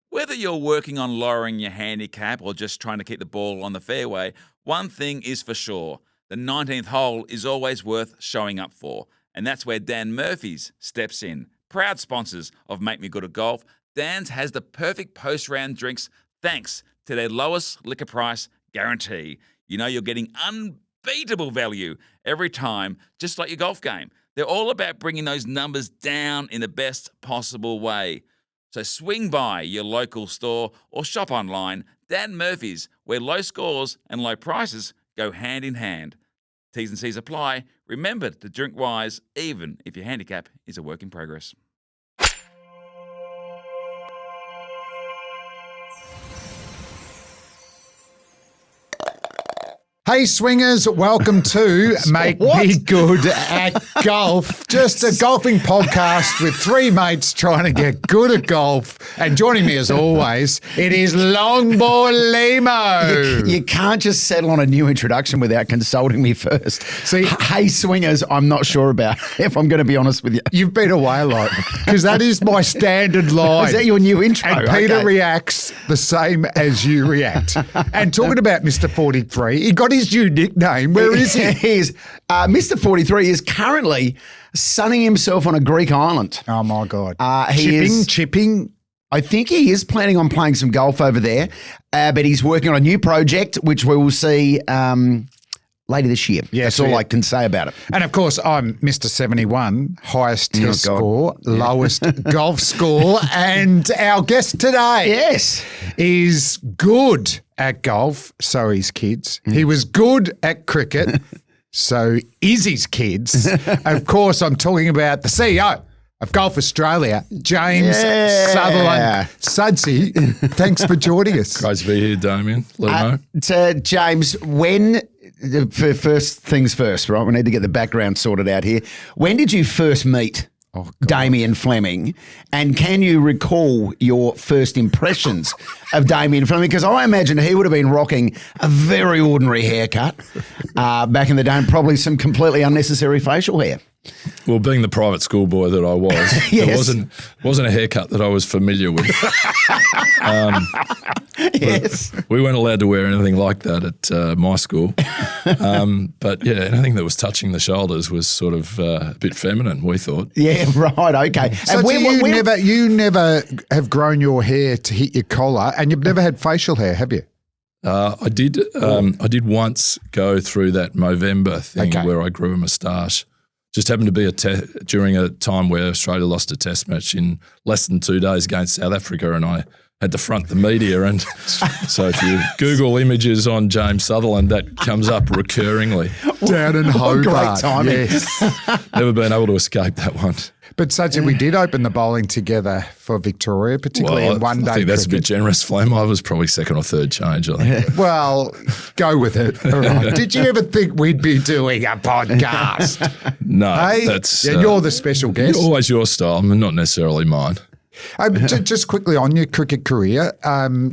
Whether you're working on lowering your handicap or just trying to keep the ball on the fairway, one thing is for sure. The 19th hole is always worth showing up for. And that's where Dan Murphy's steps in. Proud sponsors of Make Me Good at Golf, Dan's has the perfect post-round drinks thanks to their lowest liquor price guarantee. You know you're getting unbeatable value every time, just like your golf game. They're all about bringing those numbers down in the best possible way. So swing by your local store or shop online. Dan Murphy's, where low scores and low prices go hand in hand. T's and C's apply. Remember to drink wise, even if your handicap is a work in progress. Hey swingers, welcome to Make Me Good at Golf. Just a golfing podcast with three mates trying to get good at golf. And joining me as always, it is Longball Lehmo. You can't just settle on a new introduction without consulting me first. See, hey swingers, I'm not sure about, if I'm going to be honest with you. You've been away a lot because that is my standard line. Is that your new intro? And Peter reacts the same as you react. And talking about Mr. 43, he got his new nickname. Where is he? He's Mr. 43 is currently sunning himself on a Greek island. Oh my God. Chipping. I think he is planning on playing some golf over there, but he's working on a new project, which we will see later this year. Yes, that's all I can say about it. And of course, I'm Mr. 71, highest test score, lowest golf score, and our guest today is good at golf, so his kids. He was good at cricket, so is his kids. Of course, I'm talking about the CEO of Golf Australia, James Sutherland. Sudsy, thanks for joining us. Great to be here, Damien. Lehmo. James, first things first, right? We need to get the background sorted out here. When did you first meet Damien Fleming, and can you recall your first impressions of Damien Fleming? Because I imagine he would have been rocking a very ordinary haircut back in the day, and probably some completely unnecessary facial hair. Well, being the private school boy that I was, it wasn't a haircut that I was familiar with. We weren't allowed to wear anything like that at my school. But yeah, anything that was touching the shoulders was sort of a bit feminine, we thought. Yeah, right, okay. So you never have grown your hair to hit your collar, and you've never had facial hair, have you? I did. I did once go through that Movember thing where I grew a moustache. Just happened to be during a time where Australia lost a test match in less than 2 days against South Africa, and I had to front the media. And so if you Google images on James Sutherland, that comes up recurringly. Down in Hobart. Great timing. Yes. Never been able to escape that one. But Sudsy, we did open the bowling together for Victoria, particularly in one day. I think that's a bit generous, Flem. I was probably second or third change, I think. Well, go with it. All right. Did you ever think we'd be doing a podcast? No. Hey? You're the special guest. Always your style, not necessarily mine. Just quickly on your cricket career,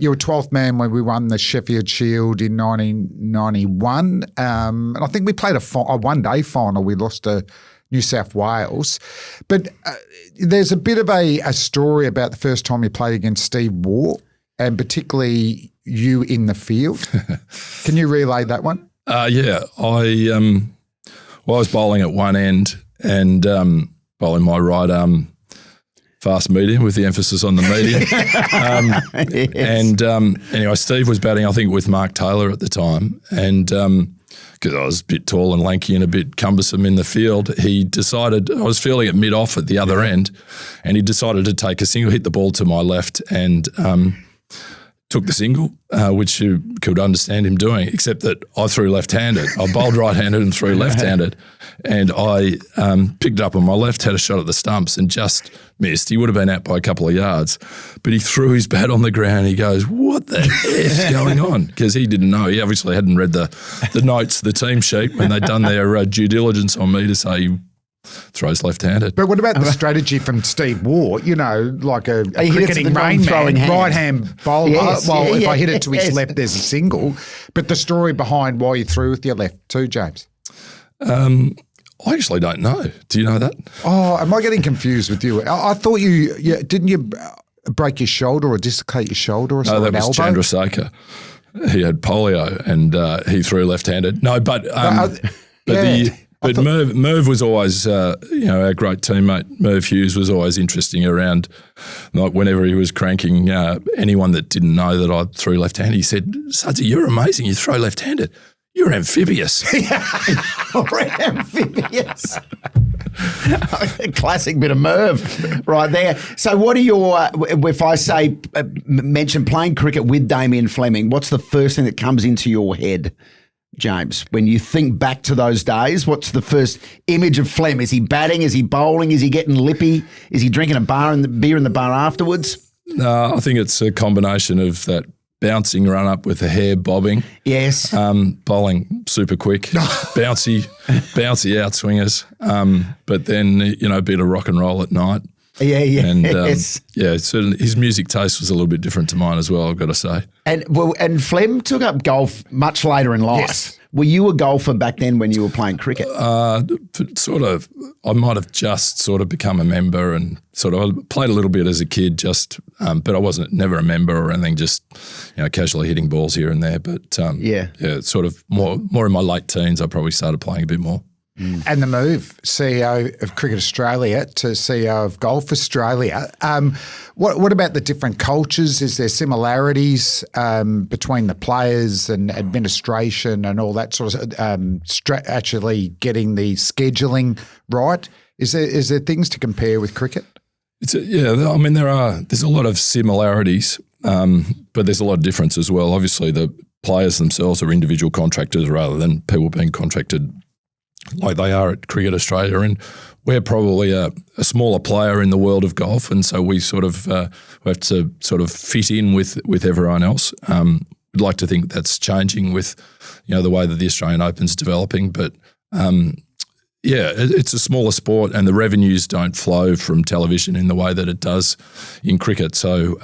you were 12th man when we won the Sheffield Shield in 1991. And I think we played a one-day final. We lost to New South Wales. But there's a bit of a story about the first time you played against Steve Waugh, and particularly you in the field. Can you relay that one? Yeah. I was bowling at one end and bowling my right arm fast medium with the emphasis on the medium. And anyway, Steve was batting, I think, with Mark Taylor at the time. And because I was a bit tall and lanky and a bit cumbersome in the field, he decided, I was feeling it mid-off at the other end, and he decided to take a single, hit the ball to my left and took the single, which you could understand him doing, except that I threw left-handed. I bowled right-handed and threw left-handed. And I picked it up on my left, had a shot at the stumps and just missed. He would have been out by a couple of yards. But he threw his bat on the ground. He goes, what the F's going on? Because he didn't know. He obviously hadn't read the notes, the team sheet, when they'd done their due diligence on me to say he throws left-handed. But what about the strategy from Steve Waugh? You know, like a cricketing rain man, right-hand bowler. Yes, if I hit it to his left, there's a single. But the story behind why you threw with your left too, James? I actually don't know. Do you know that? Oh, am I getting confused with you? I thought you didn't you break your shoulder or dislocate your shoulder or something? No, that was Chandrasekhar. He had polio and he threw left-handed. No, but Merv was always, our great teammate Merv Hughes was always interesting around. Like whenever he was cranking anyone that didn't know that I threw left-handed, he said, "Sudsy, you're amazing. You throw left-handed. You're amphibious." Or amphibious. Classic bit of Merv right there. So what are your, if I say, mention playing cricket with Damien Fleming, what's the first thing that comes into your head, James? When you think back to those days, what's the first image of Flem? Is he batting? Is he bowling? Is he getting lippy? Is he drinking a beer in the bar afterwards? No, I think it's a combination of that bouncing run up with the hair bobbing. Yes. Bowling super quick, bouncy outswingers. But then, a bit of rock and roll at night. Yeah. And certainly his music taste was a little bit different to mine as well, I've got to say. And Flem took up golf much later in life. Yes. Were you a golfer back then when you were playing cricket? Sort of. I might have just sort of become a member and I played a little bit as a kid, but I wasn't never a member or anything. Just casually hitting balls here and there. But sort of more in my late teens, I probably started playing a bit more. And the move, CEO of Cricket Australia to CEO of Golf Australia. What about the different cultures? Is there similarities between the players and administration and all that sort of actually getting the scheduling right? Is there things to compare with cricket? There's a lot of similarities, but there's a lot of difference as well. Obviously, the players themselves are individual contractors rather than people being contracted like they are at Cricket Australia, and we're probably a smaller player in the world of golf, and so we sort of we have to sort of fit in with everyone else. We'd like to think that's changing with the way that the Australian Open's developing, but it's a smaller sport, and the revenues don't flow from television in the way that it does in cricket. So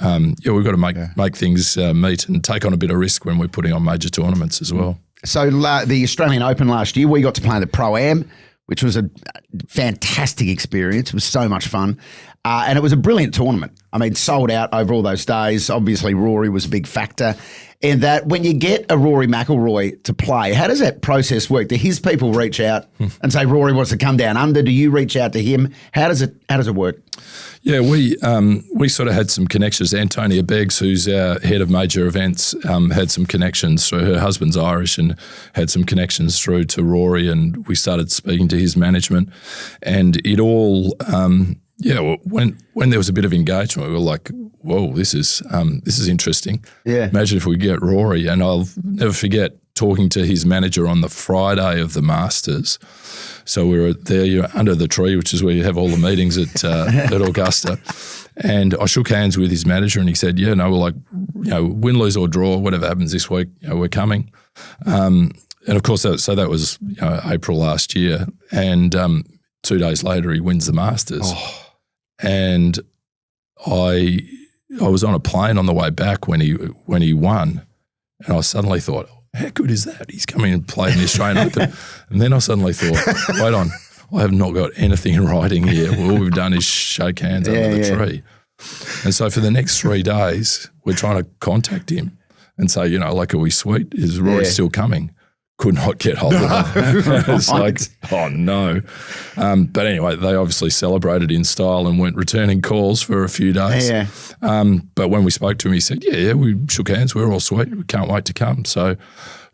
we've got to make things meet and take on a bit of risk when we're putting on major tournaments as well. So the Australian Open last year, we got to play the Pro-Am, which was a fantastic experience. It was so much fun. And it was a brilliant tournament. I mean, sold out over all those days. Obviously, Rory was a big factor. And that when you get a Rory McIlroy to play, how does that process work? Do his people reach out and say, Rory wants to come down under? Do you reach out to him? How does it work? Yeah, we sort of had some connections. Antonia Beggs, who's our head of major events, had some connections through her husband's Irish and had some connections through to Rory, and we started speaking to his management, and it all when there was a bit of engagement, we were like, whoa, this is interesting. Yeah. Imagine if we get Rory. And I'll never forget talking to his manager on the Friday of the Masters. So we were there under the tree, which is where you have all the meetings at Augusta. And I shook hands with his manager and he said, we're like, win, lose or draw, whatever happens this week, we're coming. And of course, that was April last year. And 2 days later, he wins the Masters. Oh. And I was on a plane on the way back when he won, and I suddenly thought, how good is that? He's coming and played in the Australian Open. And then I suddenly thought, wait on, I have not got anything in writing here. All we've done is shake hands under the tree. And so for the next 3 days, we're trying to contact him and say, are we sweet? Is Rory still coming? Could not get hold of him. It's like, oh no. But anyway, they obviously celebrated in style and weren't returning calls for a few days. Yeah. But when we spoke to him, he said, we shook hands. We're all sweet. We can't wait to come. So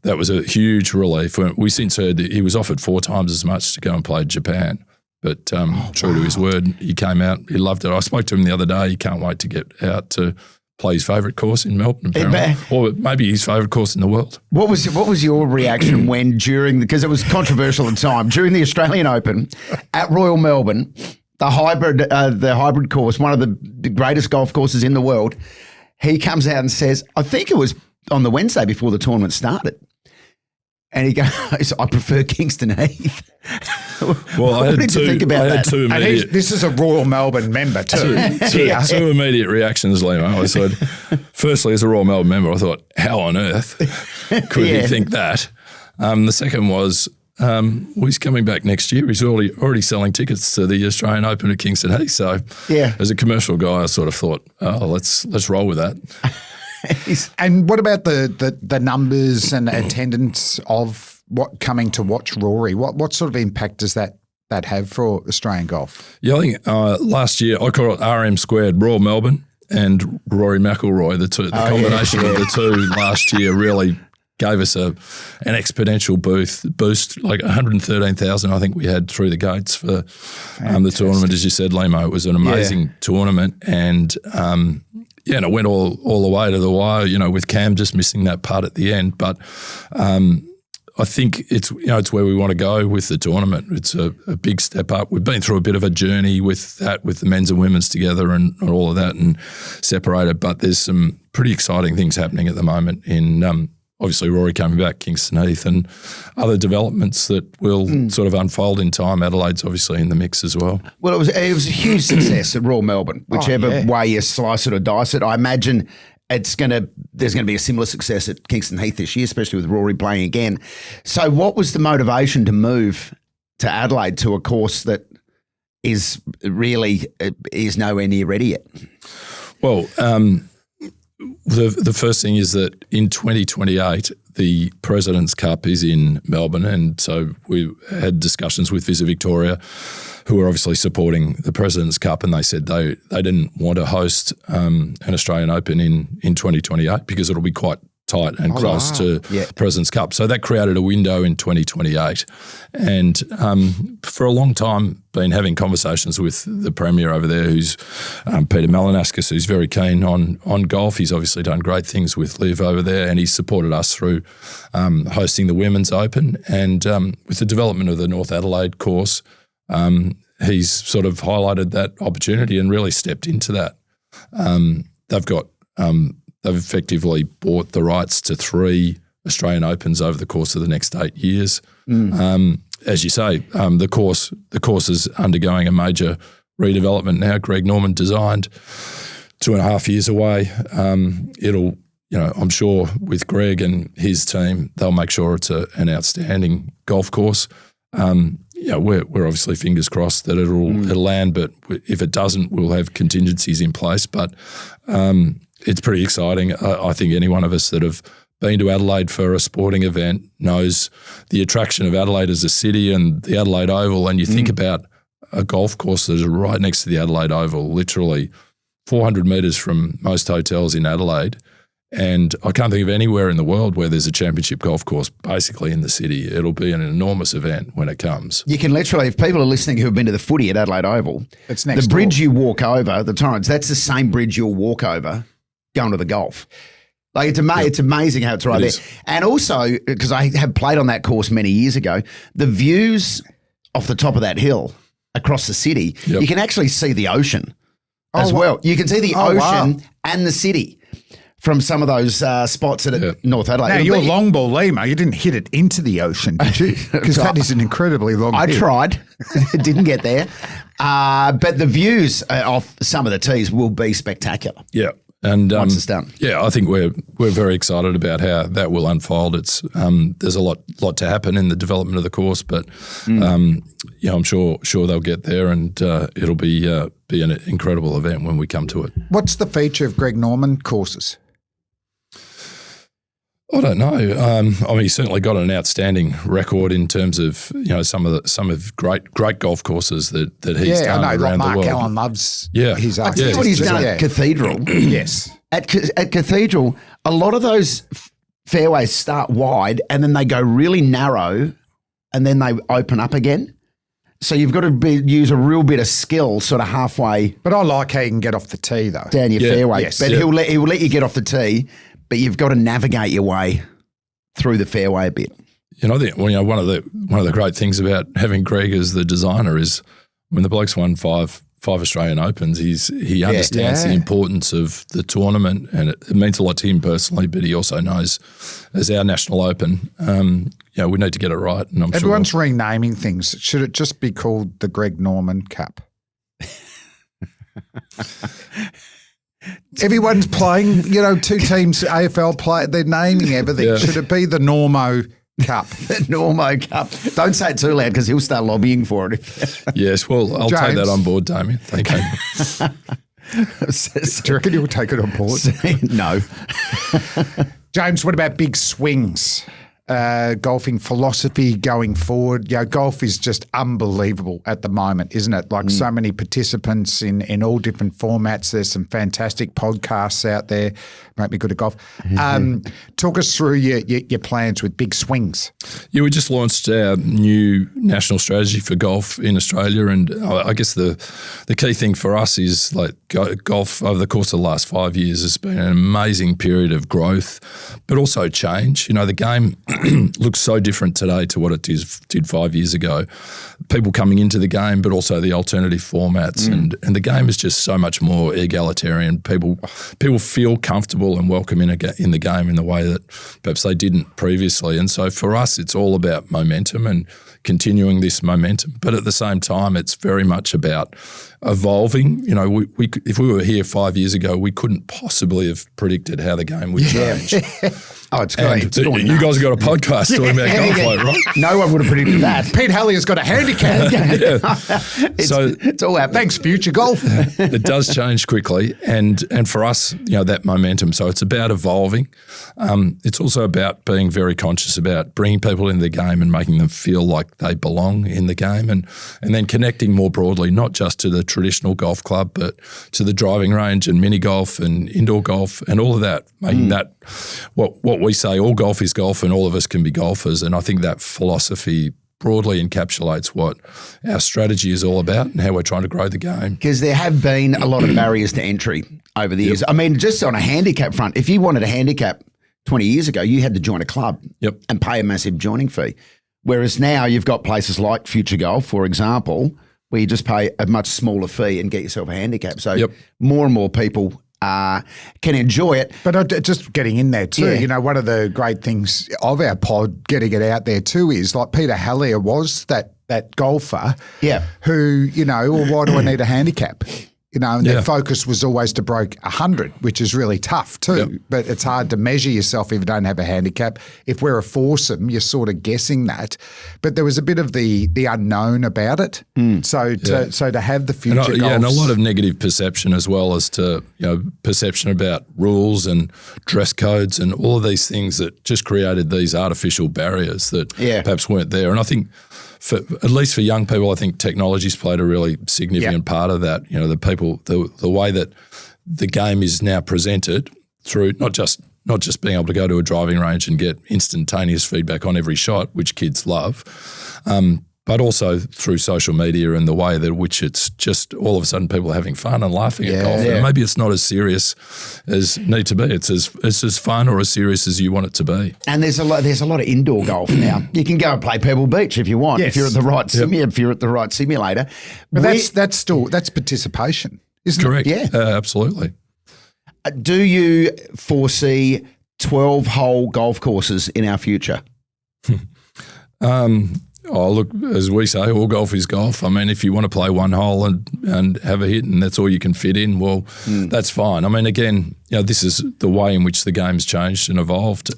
that was a huge relief. We since heard that he was offered 4 times as much to go and play Japan. But true to his word, he came out. He loved it. I spoke to him the other day. He can't wait to get out to play his favourite course in Melbourne, apparently. Or maybe his favourite course in the world. What was your reaction when because it was controversial at the time, during the Australian Open at Royal Melbourne, the hybrid course, one of the greatest golf courses in the world, he comes out and says, I think it was on the Wednesday before the tournament started, and he goes, I prefer Kingston Heath. Well, what did you think about that? And this is a Royal Melbourne member too. Two immediate reactions, Lehmo. I said, firstly, as a Royal Melbourne member, I thought, how on earth could he think that? The second was, He's coming back next year. He's already selling tickets to the Australian Open at Kingston Heath. So, as a commercial guy, I sort of thought, let's roll with that. And what about the numbers and attendance of what coming to watch Rory? What sort of impact does that have for Australian golf? Yeah, I think last year I call it RM squared. Royal Melbourne and Rory McIlroy, the combination of the two last year really gave us an exponential boost, like 113,000 I think we had through the gates for the tournament. As you said, Lehmo, it was an amazing tournament, and and it went all the way to the wire, with Cam just missing that putt at the end. But I think it's where we want to go with the tournament. It's a big step up. We've been through a bit of a journey with that, with the men's and women's together and all of that and separated. But there's some pretty exciting things happening at the moment in obviously Rory coming back, Kingston Heath, and other developments that will sort of unfold in time. Adelaide's obviously in the mix as well. Well, it was a huge success at Royal Melbourne, whichever way you slice it or dice it. I imagine there's going to be a similar success at Kingston Heath this year, especially with Rory playing again. So what was the motivation to move to Adelaide, to a course that is nowhere near ready yet? Well, the first thing is that in 2028, the President's Cup is in Melbourne, and so we had discussions with Visit Victoria, who are obviously supporting the President's Cup, and they said they didn't want to host an Australian Open in 2028 because it'll be quite tight and close to President's Cup. So that created a window in 2028. And for a long time, been having conversations with the Premier over there, who's Peter Malinauskas, who's very keen on golf. He's obviously done great things with Liv over there, and he's supported us through hosting the Women's Open. And with the development of the North Adelaide course, he's sort of highlighted that opportunity and really stepped into that. They've effectively bought the rights to 3 Australian Opens over the course of the next 8 years. As you say, the course is undergoing a major redevelopment now. Greg Norman designed 2.5 years away. I'm sure with Greg and his team, they'll make sure it's an outstanding golf course. We're obviously fingers crossed that it'll land, but if it doesn't, we'll have contingencies in place. But it's pretty exciting. I think any one of us that have been to Adelaide for a sporting event knows the attraction of Adelaide as a city and the Adelaide Oval, and you think about a golf course that is right next to the Adelaide Oval, literally 400 metres from most hotels in Adelaide. And I can't think of anywhere in the world where there's a championship golf course basically in the city. It'll be an enormous event when it comes. You can literally, if people are listening who have been to the footy at Adelaide Oval, it's next the door. Bridge you walk over, the Torrens, that's the same bridge you'll walk over going to the golf. Like it's amazing how it's right there. And also, because I have played on that course many years ago, the views off the top of that hill across the city, you can actually see the ocean as well. You can see the ocean and the city from some of those spots at North Adelaide. Now, your long ball, Lehmo, you didn't hit it into the ocean, did you? Because that is an incredibly long I hit. tried. It didn't get there. But the views off some of the tees will be spectacular. Yeah. And once it's done. Yeah, I think we're very excited about how that will unfold. It's there's a lot to happen in the development of the course, but I'm sure they'll get there, and it'll be an incredible event when we come to it. What's the feature of Greg Norman courses? I don't know. I mean, he's certainly got an outstanding record in terms of some of great golf courses that he's done around Mark the world. Allen loves his I tell you what he's done at Cathedral. Yes. At Cathedral, a lot of those fairways start wide and then they go really narrow and then they open up again. So you've got to use a real bit of skill sort of halfway. But I like how you can get off the tee though. Down your fairway. Yes. But he'll let you get off the tee, but you've got to navigate your way through the fairway a bit. One of the great things about having Greg as the designer is when the bloke's won five Australian Opens, he understands the importance of the tournament, and it means a lot to him personally. But he also knows, as our National Open, we need to get it right. And everyone's renaming things. Should it just be called the Greg Norman Cup? Everyone's playing, two teams AFL play. They're naming everything. Yeah. Should it be the Normo Cup. The Normo Cup. Don't say it too loud because he'll start lobbying for it. Yes, well, I'll take James. that on board, Damien. Thank you. Do you reckon you'll take it on board? No. James, what about big swings? Golfing philosophy going forward. Golf is just unbelievable at the moment, isn't it? Like so many participants in all different formats. There's some fantastic podcasts out there. Make me good at golf. Talk us through your plans with big swings. Yeah, we just launched our new national strategy for golf in Australia, and I guess the key thing for us is like golf over the course of the last 5 years has been an amazing period of growth, but also change. The game looks so different today to what it did 5 years ago. People coming into the game, but also the alternative formats, and the game is just so much more egalitarian. People feel comfortable and welcome in the game in the way that perhaps they didn't previously. And so for us, it's all about momentum and continuing this momentum. But at the same time, it's very much about evolving. If we were here 5 years ago, we couldn't possibly have predicted how the game would change. Oh, it's great. You guys have got a podcast talking about golf, right? No one would have predicted that. Pete Halley has got a handicap. It's all happening. Thanks, future golf. It does change quickly, and for us, that momentum. So it's about evolving. It's also about being very conscious about bringing people into the game and making them feel like they belong in the game, and then connecting more broadly, not just to the traditional golf club, but to the driving range and mini golf and indoor golf and all of that, making that what we say, all golf is golf and all of us can be golfers. And I think that philosophy broadly encapsulates what our strategy is all about and how we're trying to grow the game. Because there have been a lot of barriers to entry over the years. I mean, just on a handicap front, if you wanted a handicap 20 years ago, you had to join a club and pay a massive joining fee. Whereas now you've got places like Future Golf, for example, where you just pay a much smaller fee and get yourself a handicap. So more and more people can enjoy it. But just getting in there too, one of the great things of our pod, getting it out there too, is like Peter Hallier was that golfer who, well, why do I need a handicap? And their focus was always to break 100, which is really tough too. Yep. But it's hard to measure yourself if you don't have a handicap. If we're a foursome, you're sort of guessing that. But there was a bit of the unknown about it. So to have the future golf. And a lot of negative perception as well as to, perception about rules and dress codes and all of these things that just created these artificial barriers that perhaps weren't there. And I think at least for young people, I think technology's played a really significant part of that. The way that the game is now presented through not just being able to go to a driving range and get instantaneous feedback on every shot, which kids love, but also through social media and the way that which it's just all of a sudden people are having fun and laughing at golf. And maybe it's not as serious as need to be. It's as fun or as serious as you want it to be. And there's a lot of indoor golf now. You can go and play Pebble Beach if you want, if you're at the right if you're at the right simulator. But that's participation, isn't Correct. it? Yeah, absolutely. Do you foresee 12-hole golf courses in our future? Oh, look, as we say, all golf is golf. I mean, if you want to play one hole and have a hit and that's all you can fit in, well, that's fine. I mean, again, this is the way in which the game's changed and evolved.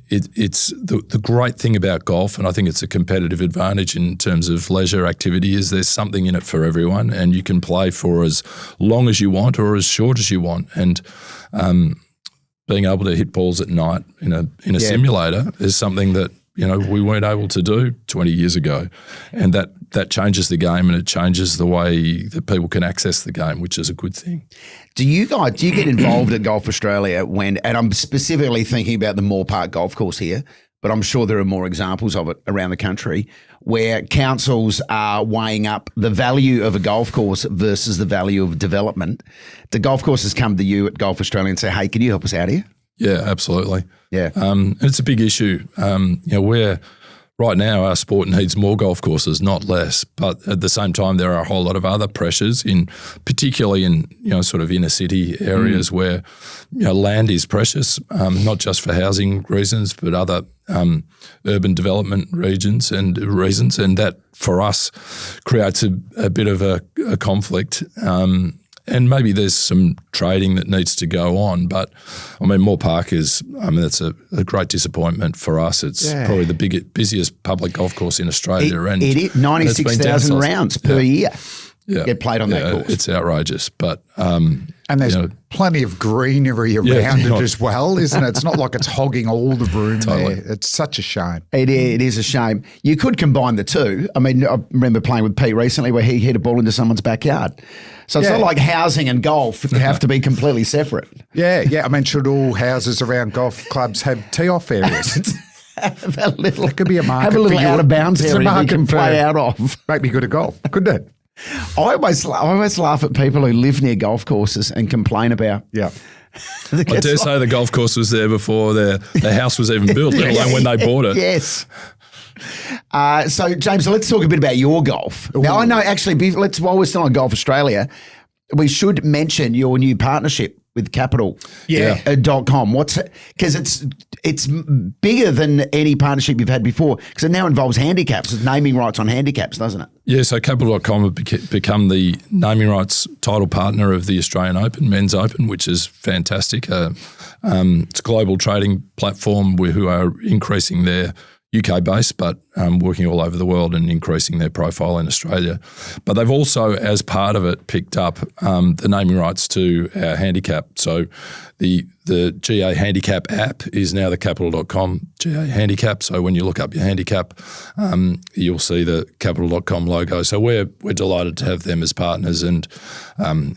It's the great thing about golf, and I think it's a competitive advantage in terms of leisure activity, is there's something in it for everyone, and you can play for as long as you want or as short as you want. And being able to hit balls at night in a simulator is something that we weren't able to do 20 years ago, and that changes the game and it changes the way that people can access the game, which is a good thing. Do you get involved at Golf Australia and I'm specifically thinking about the Moore Park Golf Course here, but I'm sure there are more examples of it around the country where councils are weighing up the value of a golf course versus the value of development. The golf courses come to you at Golf Australia and say, hey, can you help us out here? Yeah, absolutely. Yeah. It's a big issue. Where right now our sport needs more golf courses, not less. But at the same time, there are a whole lot of other pressures particularly in sort of inner city areas where land is precious, not just for housing reasons, but other urban development reasons, and that for us creates a bit of a conflict. and maybe there's some trading that needs to go on. But I mean, Moore Park is, that's a great disappointment for us. It's probably the busiest public golf course in Australia. It is 96,000 rounds per year get played on that course. It's outrageous. But and there's plenty of greenery around it as well, isn't it? It's not like it's hogging all the room there. It's such a shame. It is a shame. You could combine the two. I mean, I remember playing with Pete recently where he hit a ball into someone's backyard. So it's not like housing and golf have to be completely separate. Yeah. I mean, should all houses around golf clubs have tee-off areas? Have a little, it could be a market. Have a little for out of bounds area you can play out of. Make me good at golf, couldn't it? I always laugh at people who live near golf courses and complain about. Yeah. I dare say the golf course was there before the house was even built, let alone when they bought it. Yes. So, James, let's talk a bit about your golf. Now, I know actually, while we're still on Golf Australia, we should mention your new partnership with Capital.com. Because it's bigger than any partnership you've had before, because it now involves handicaps, it's naming rights on handicaps, doesn't it? Yeah, so Capital.com have become the naming rights title partner of the Australian Open, Men's Open, which is fantastic. It's a global trading platform who are increasing their UK based, but working all over the world and increasing their profile in Australia. But they've also, as part of it, picked up the naming rights to our handicap. So the GA Handicap app is now the Capital.com GA Handicap. So when you look up your handicap, you'll see the Capital.com logo. So we're delighted to have them as partners. And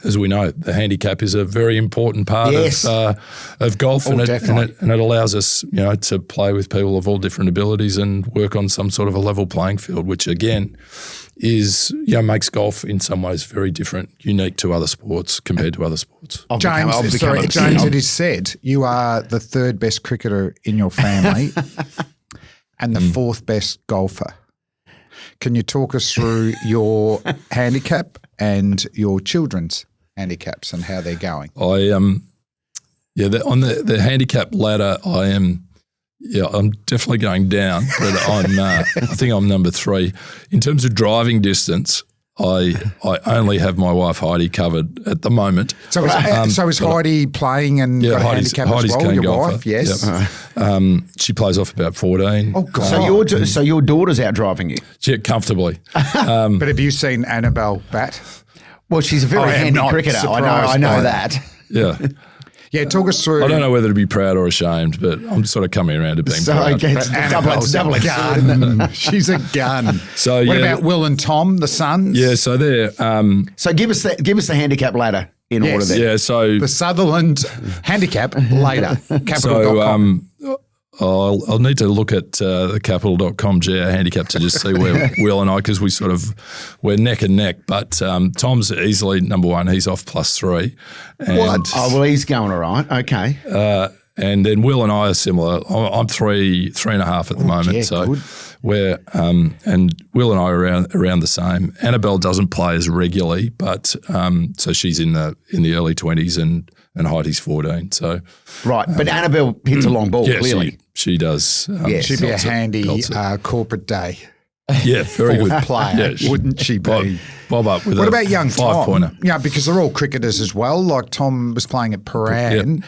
as we know, the handicap is a very important part of golf, and it allows us, to play with people of all different abilities and work on some sort of a level playing field, which again is, makes golf in some ways very different, unique to other sports compared to other sports. James, it is said you are the third best cricketer in your family and the fourth best golfer. Can you talk us through your handicap and your children's handicaps and how they're going? On the handicap ladder, I'm definitely going down, but I think I'm number 3. In terms of driving distance, I only have my wife Heidi covered at the moment. So is Heidi playing and got a handicap Heidi's as well? Your golfer. wife, yes. Yep. She plays off about 14. Oh God! So your daughter's out driving you? Yeah, comfortably. But have you seen Annabelle bat? Well, she's a very handy cricketer. I know that. Yeah. Yeah, talk us through. I don't know whether to be proud or ashamed, but I'm sort of coming around to being proud. It's double a gun. She's a gun. So what about Will and Tom, the sons? Yeah, so they're. So give us the handicap ladder in order there. Yeah, so the Sutherland handicap later. Capital.com. So I'll need to look at the Capital.com GA handicap to just see where Will and I, because we're neck and neck. But Tom's easily number 1. He's off +3. And, what? Oh, well, he's going all right. Okay. And then Will and I are similar. I'm 3.5 at the moment. Yeah, so good. we're and Will and I are around the same. Annabelle doesn't play as regularly, but so she's in the early 20s and Heidi's 14. So right, but Annabelle hits a long ball. Yeah, clearly she does. She'd be a handy corporate day. Yeah, very good player, wouldn't she be? Bob up with what about young Tom? 5-pointer. Yeah, because they're all cricketers as well. Like Tom was playing at Paran,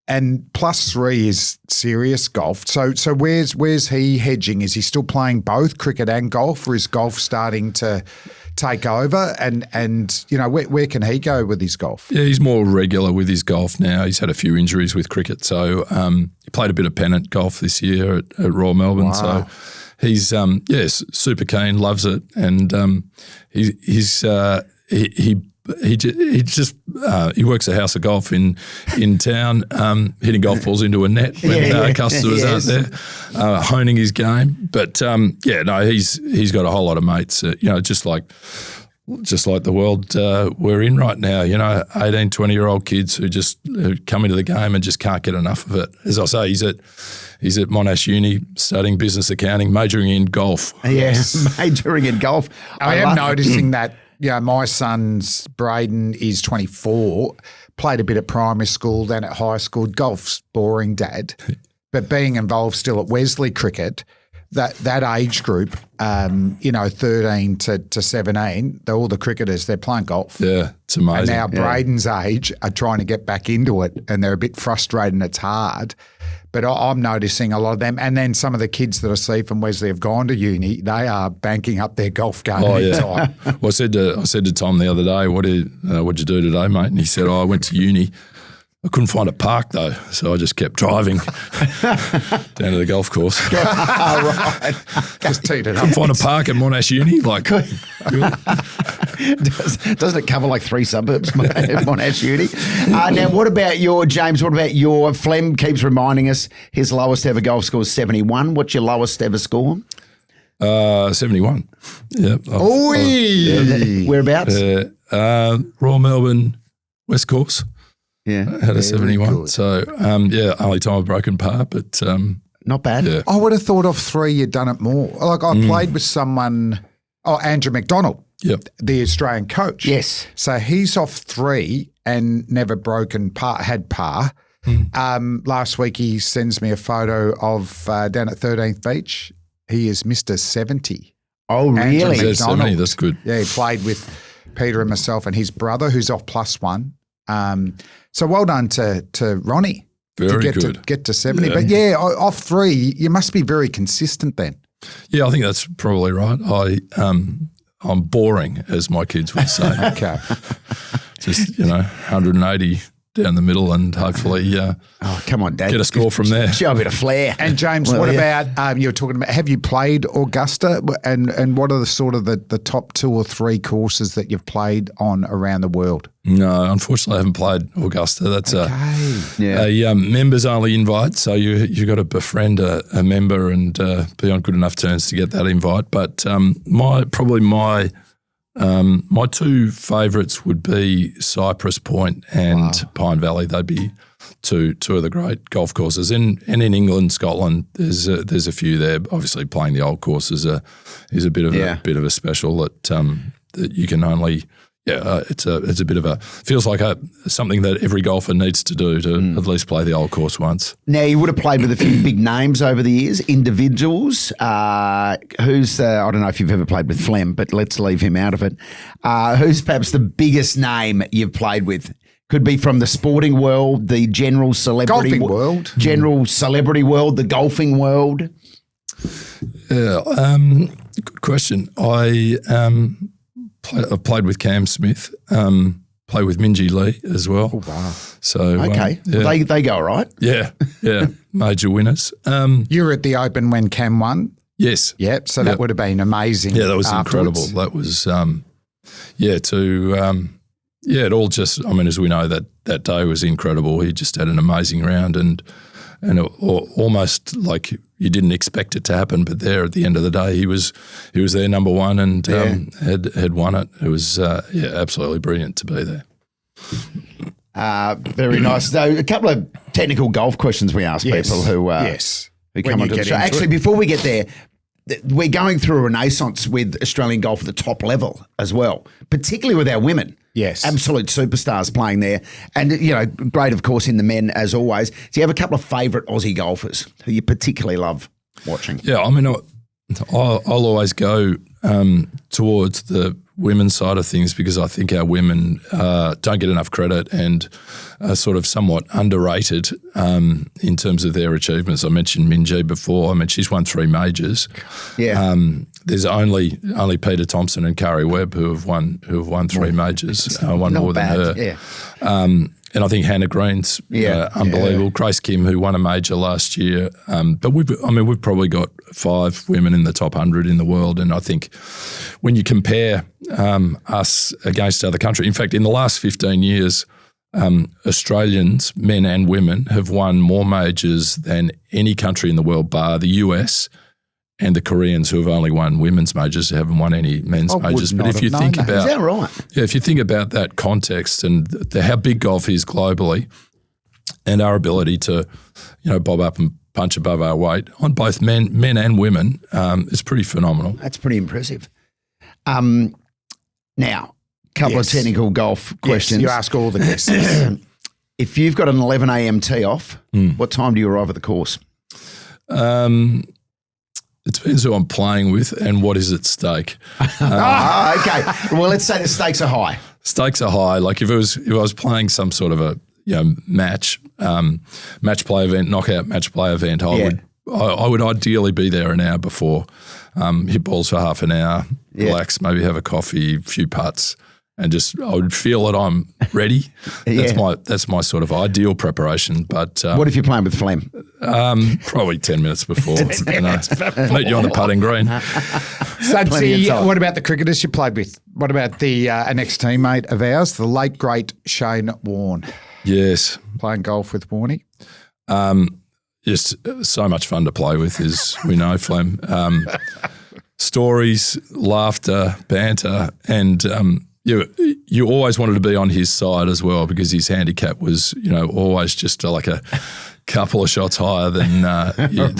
and +3 is serious golf. So where's he hedging? Is he still playing both cricket and golf, or is golf starting to take over? And where can he go with his golf? Yeah, he's more regular with his golf now. He's had a few injuries with cricket, so he played a bit of pennant golf this year at Royal Melbourne. Wow. So he's super keen, loves it, and he works a house of golf in town, hitting golf balls into a net when customers aren't there, honing his game. But he's got a whole lot of mates. Just like the world we're in right now. 18, 20-year-old kids who come into the game and just can't get enough of it. As I say, he's at Monash Uni studying business accounting, majoring in golf. Yes, majoring in golf. I am noticing that. My son's Braden is 24, played a bit at primary school, then at high school. Golf's boring, Dad. But being involved still at Wesley Cricket, that age group, 13 to 17, all the cricketers, they're playing golf. Yeah, it's amazing. And now Braden's age are trying to get back into it, and they're a bit frustrated and it's hard. But I'm noticing a lot of them. And then some of the kids that I see from Wesley have gone to uni, they are banking up their golf game time. Well, I said to Tom the other day, what'd you do today, mate? And he said, I went to uni. I couldn't find a park though, so I just kept driving down to the golf course. Right. Just teed it up. Couldn't find a park at Monash Uni. Like, doesn't it cover like 3 suburbs, Monash Uni? Now, what about James? What about your Flem? Keeps reminding us his lowest ever golf score is 71. What's your lowest ever score? 71. Yeah. Whereabouts? Royal Melbourne West Course. Yeah, had a 71. So, only time I've broken par, but not bad. Yeah. I would have thought of 3 you'd done it more. Like I played with someone, Andrew McDonald, the Australian coach. Yes. So he's off 3 and never had par. Last week he sends me a photo of down at 13th Beach. He is Mr. 70. Oh, really? 70, that's good. Yeah, he played with Peter and myself and his brother, who's off +1. So well done to Ronnie to get to 70. Yeah. But off 3, you must be very consistent then. Yeah, I think that's probably right. I'm boring, as my kids would say. Okay. Just 180 down the middle, and hopefully, come on, Dad, get a score from there. Show a bit of flair. And James, what about you were talking about? Have you played Augusta? And what are the sort of the top 2 or 3 courses that you've played on around the world? No, unfortunately, I haven't played Augusta. That's a members only invite, so you got to befriend a member and be on good enough terms to get that invite. But my 2 favourites would be Cypress Point and Pine Valley. They'd be two of the great golf courses. And in England, Scotland, there's a few there. Obviously, playing the old course is a bit of a special that you can only. It's a bit of a feels like something that every golfer needs to do to at least play the old course once. Now, you would have played with a few big names over the years, individuals. I don't know if you've ever played with Flem, but let's leave him out of it. Who's perhaps the biggest name you've played with? Could be from the sporting world, the general celebrity world, general celebrity world, the golfing world. Yeah, good question. I've played with Cam Smith, play with Minjee Lee as well. Oh, wow. So okay, they go all right. Yeah, major winners. You were at the Open when Cam won. Yes. Yep. So that would have been amazing. Yeah, that was afterwards. incredible. That was it all just. I mean, as we know, that day was incredible. He just had an amazing round and almost like you didn't expect it to happen, but there at the end of the day, he was there number 1 and had won it. It was absolutely brilliant to be there. Very nice. So a couple of technical golf questions we ask people who come onto the show. Actually, before we get there, we're going through a renaissance with Australian golf at the top level as well, particularly with our women. Yes. Absolute superstars playing there. And, great, of course, in the men as always. Do you have a couple of favourite Aussie golfers who you particularly love watching? Yeah, I mean, I'll always go towards the women's side of things because I think our women don't get enough credit and are sort of somewhat underrated in terms of their achievements. I mentioned Minjee before. I mean, she's won 3 majors. Yeah. There's only Peter Thompson and Kari Webb who have won 3 majors, one more than her. Yeah. And I think Hannah Green's unbelievable. Yeah. Grace Kim, who won a major last year. But we've probably got 5 women in the top 100 in the world. And I think when you compare us against other countries, in fact, in the last 15 years, Australians, men and women, have won more majors than any country in the world, bar the US and the Koreans, who have only won women's majors, who haven't won any men's majors. But if you think about, is that right? Yeah, if you think about that context and how big golf is globally, and our ability to, bob up and punch above our weight on both men and women, is pretty phenomenal. That's pretty impressive. Now, couple of technical golf questions. You ask all the guests. If you've got an 11 a.m. tee off, what time do you arrive at the course? it depends who I'm playing with and what is at stake. Okay. Well, let's say the stakes are high. Stakes are high. Like if I was playing some sort of a match play event, knockout match play event, I would ideally be there an hour before, hit balls for half an hour, relax, maybe have a coffee, a few putts, and I would feel that I'm ready. That's my sort of ideal preparation. But what if you're playing with Flem? Probably 10 minutes before. Meet you on the putting green. So, what about the cricketers you played with? What about an ex-teammate of ours, the late great Shane Warne? Yes, playing golf with Warnie. Just so much fun to play with, as we know, Flem. Stories, laughter, banter, and you always wanted to be on his side as well because his handicap was, always just like a couple of shots higher than that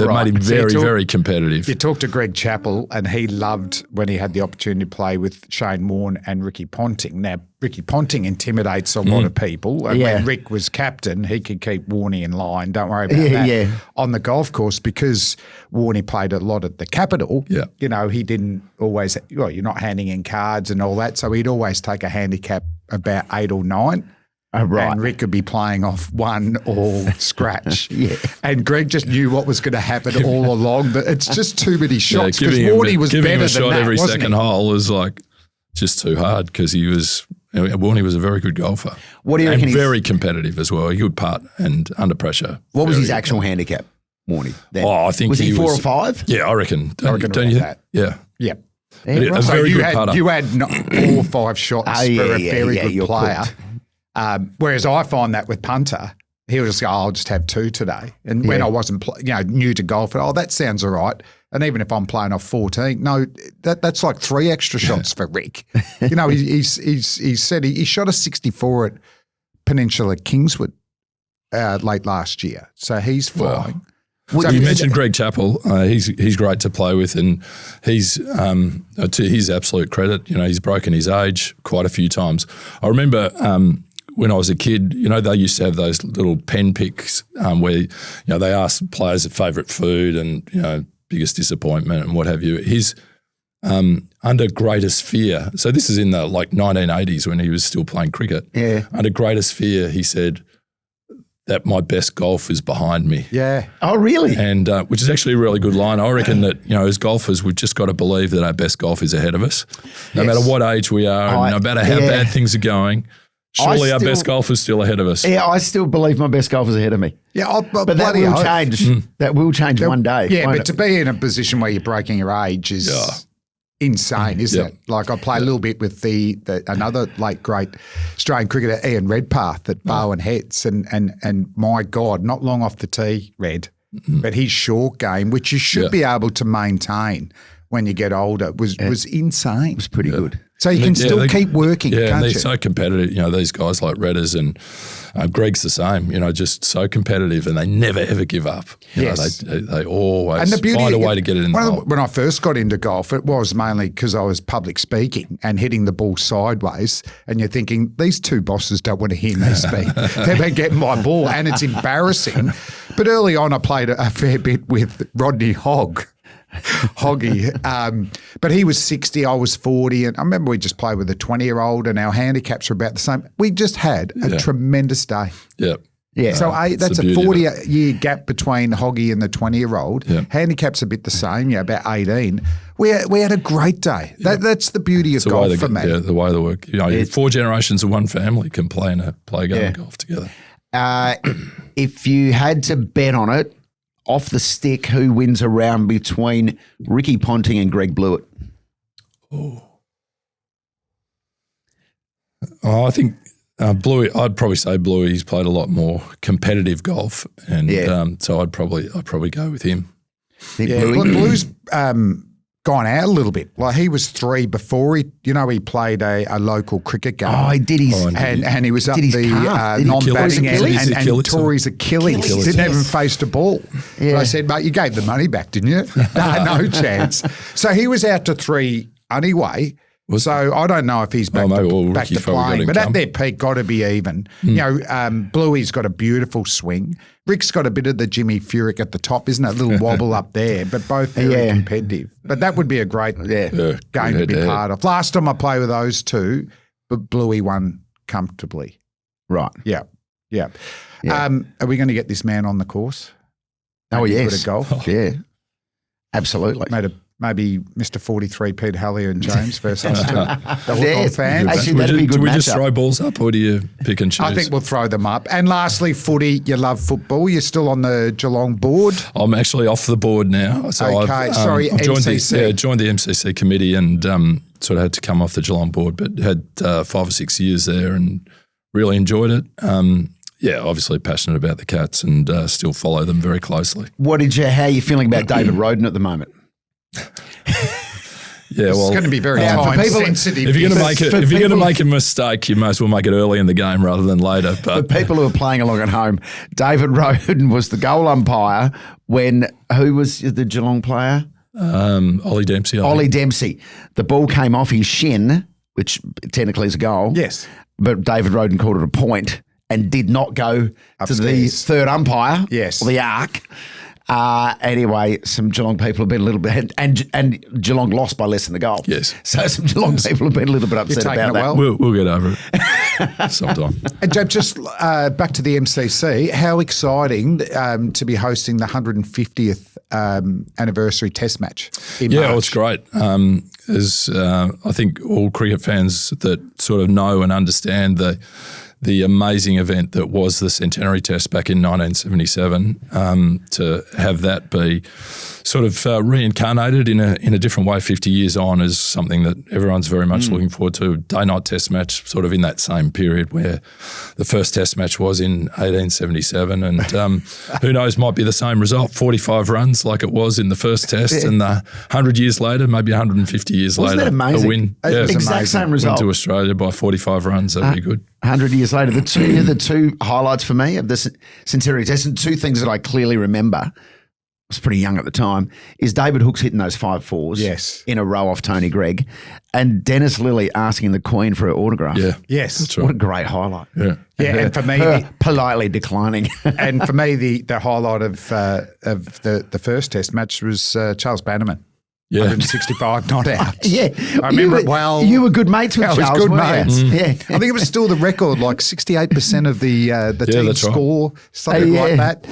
made him very, very competitive. You talked to Greg Chappell and he loved when he had the opportunity to play with Shane Warne and Ricky Ponting. Now, Ricky Ponting intimidates a lot of people. And when Rick was captain, he could keep Warnie in line. Don't worry about that. Yeah. On the golf course, because Warnie played a lot at the Capital, he didn't always – you're not handing in cards and all that, so he'd always take a handicap about 8 or 9. Oh, right. And Rick could be playing off 1 or scratch. And Greg just knew what was going to happen all along. But it's just too many shots because Warnie was better than that, giving him a shot every wasn't second he? hole was like just too hard because Warnie was a very good golfer. What do you reckon? And very competitive as well. He would putt and under pressure. What was his actual handicap, Warnie? I think was he 4 or 5? Yeah, I reckon. Don't you think? That. Yeah. Yeah. A very good putter. You had 4 or 5 shots for a very good player. Whereas I find that with punter, he'll just go, I'll just have 2 today. And when I wasn't new to golf, that sounds all right. And even if I'm playing off 14, no, that's like 3 extra shots for Rick. He said he shot a 64 at Peninsula Kingswood late last year. So he's flying. Well, you mentioned Greg Chappell. He's great to play with, and he's to his absolute credit, he's broken his age quite a few times. I remember when I was a kid, they used to have those little pen picks where they asked players their favourite food and biggest disappointment and what have you. His under greatest fear. So this is in the 1980s when he was still playing cricket. Yeah. Under greatest fear, he said that my best golf is behind me. Yeah. Oh, really? And which is actually a really good line. I reckon that, as golfers, we've just got to believe that our best golf is ahead of us. No matter what age we are, and no matter how bad things are going, surely our best golf is still ahead of us. Yeah, I still believe my best golf is ahead of me. Yeah, but that will change. That will change one day. Yeah, but to be in a position where you're breaking your age is insane, isn't it? Like I play a little bit with the another late great Australian cricketer, Ian Redpath at Bowen Heads, and my God, not long off the tee, Red, but his short game, which you should be able to maintain when you get older, was insane. It was pretty good. So you can still keep working, can't and they're you? so competitive. These guys like Redders and Greg's the same. Just so competitive, and they never ever give up. They always find a way to get it in the hole. When I first got into golf, it was mainly because I was public speaking and hitting the ball sideways, and you're thinking these 2 bosses don't want to hear me speak. They've been getting my ball, and it's embarrassing. But early on, I played a fair bit with Rodney Hoggy. But he was 60, I was 40. And I remember we just played with a 20-year-old and our handicaps were about the same. We just had a tremendous day. Yeah. Yeah. So that's a 40-year gap between Hoggy and the 20-year-old. Yeah. Handicap's a bit the same, about 18. We had a great day. That's the beauty of golf for me. Yeah, the way they work. 4 generations of one family can play a game of golf together. If you had to bet on it, off the stick, who wins a round between Ricky Ponting and Greg Blewett? I think Bluey. I'd probably say Bluey. He's played a lot more competitive golf, and so I'd probably go with him. Bluey's gone out a little bit. Like he was 3 before he played a local cricket game. Oh, he did his and he was up the non-batting and tore his Achilles. Didn't even face the ball. Yeah. But I said, mate, you gave the money back, didn't you? No chance. So he was out to 3 anyway. So I don't know if he's back to Ricky's probably got playing, him but at come. their peak, got to be even. You know, Bluey's got a beautiful swing. Rick's got a bit of the Jimmy Furyk at the top, isn't it? A little wobble up there, but both very competitive. But that would be a great game to be part of. Last time I played with those two, but Bluey won comfortably. Right. Yeah. Are we going to get this man on the course? Maybe yes. good at golf. Yeah. Absolutely. Maybe Mr. 43, Pete Hallier and James versus us two. The golf fans. Actually, that'd be a good Do we matchup. just throw balls up or do you pick and choose? I think we'll throw them up. And lastly, footy. You love football. You're still on the Geelong board. I'm actually off the board now. So Okay, I've joined MCC. joined the MCC committee and sort of had to come off the Geelong board, but had 5 or 6 years there and really enjoyed it. Obviously passionate about the Cats and still follow them very closely. How are you feeling about David Roden at the moment? It's going to be very time sensitive. If you're going to make a mistake, you may as well make it early in the game rather than later. For people who are playing along at home, David Roden was the goal umpire when who was the Geelong player? Ollie Dempsey. Ollie Dempsey. The ball came off his shin, which technically is a goal. Yes. But David Roden called it a point and did not go to the third umpire. Yes. Or the arc. Anyway, some Geelong people have been a little bit, and Geelong lost by less than the goal. Yes. So some Geelong people have been a little bit upset about that. We'll get over it sometime. And just back to the MCC, how exciting to be hosting the 150th anniversary Test match in March. Well, it's great. As I think all cricket fans that sort of know and understand the amazing event that was the Centenary Test back in 1977, to have that be sort of reincarnated in a different way 50 years on is something that everyone's very much looking forward to. Day-night Test match sort of in that same period where the first Test match was in 1877 and who knows, might be the same result, 45 runs like it was in the first Test and 100 years later, maybe 150 years Wasn't later, that amazing? a win. Exact same result. Win to Australia by 45 runs, that'd be good. 100 years later, the two highlights for me of the Centenary Test, and two things that I clearly remember, I was pretty young at the time, is David Hookes hitting those 5-4s in a row off Tony Gregg, and Dennis Lilly asking the Queen for her autograph. Yeah. Yes. That's right. What a great highlight. Yeah. And for me, politely declining. and for me, the highlight of the first Test match was Charles Bannerman. 165 not out. I remember it well. You were good mates with Charles. Good mates. Yeah. I think it was still the record, like 68% of the team score, something like that.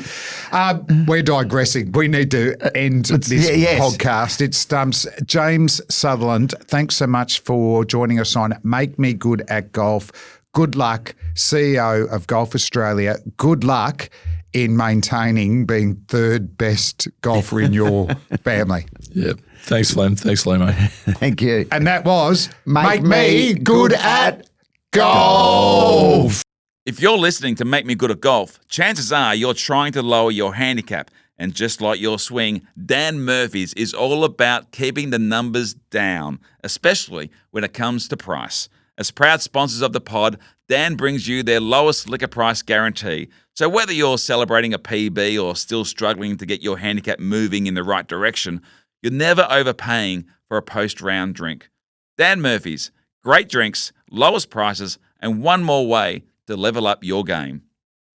We're digressing. We need to end this podcast. It stumps. James Sutherland, thanks so much for joining us on Make Me Good at Golf. Good luck, CEO of Golf Australia. Good luck in maintaining being third best golfer in your family. Yeah. Thanks, Flem. Thanks, Lehmo. Thank you. And that was Make Me Good at Golf. If you're listening to Make Me Good at Golf, chances are you're trying to lower your handicap. And just like your swing, Dan Murphy's is all about keeping the numbers down, especially when it comes to price. As proud sponsors of the pod, Dan brings you their lowest liquor price guarantee. So whether you're celebrating a PB or still struggling to get your handicap moving in the right direction, you're never overpaying for a post-round drink. Dan Murphy's, great drinks, lowest prices, and one more way to level up your game.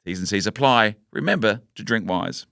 T's and C's apply. Remember to drink wise.